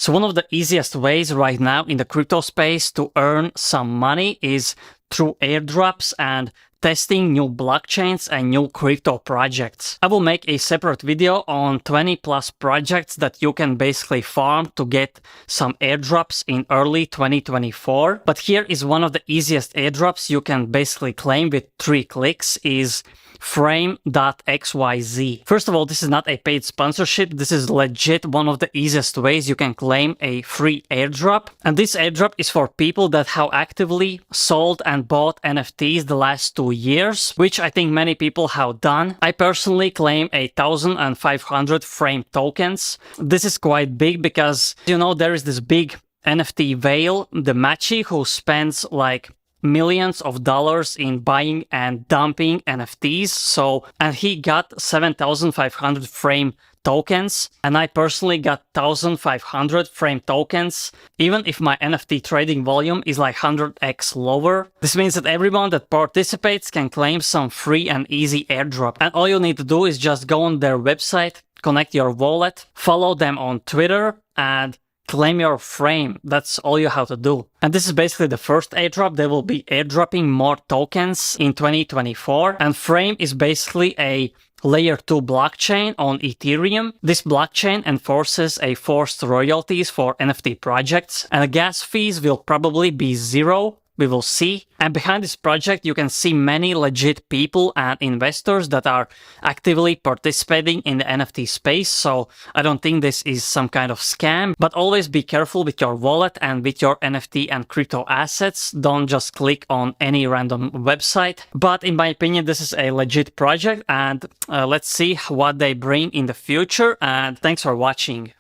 So one of the easiest ways right now in the crypto space to earn some money is through airdrops and testing new blockchains and new crypto projects. I will make a separate video on 20 plus projects that you can basically farm to get some airdrops in early 2024. But here is one of the easiest airdrops you can basically claim with 3 clicks is frame.xyz. First of all, this is not a paid sponsorship. This is legit one of the easiest ways you can claim a free airdrop. And this airdrop is for people that have actively sold and bought NFTs the last 2 years, which I think many people have done. I personally claim 1,500 frame tokens. This is quite big because, you know, there is this big NFT whale, the Machi, who spends like millions of dollars in buying and dumping NFTs. And he got 7,500 frame tokens, and I personally got 1,500 frame tokens, even if my NFT trading volume is like 100x lower. This means that everyone that participates can claim some free and easy airdrop. And all you need to do is just go on their website, connect your wallet, follow them on Twitter, and claim your frame. That's all you have to do. And this is basically the first airdrop. They will be airdropping more tokens in 2024. And Frame is basically a layer 2 blockchain on Ethereum. This blockchain enforces a forced royalties for NFT projects, and the gas fees will probably be 0. We will see. And behind this project, you can see many legit people and investors that are actively participating in the NFT space. So I don't think this is some kind of scam, but always be careful with your wallet and with your NFT and crypto assets. Don't just click on any random website. But in my opinion, this is a legit project, and let's see what they bring in the future. And thanks for watching.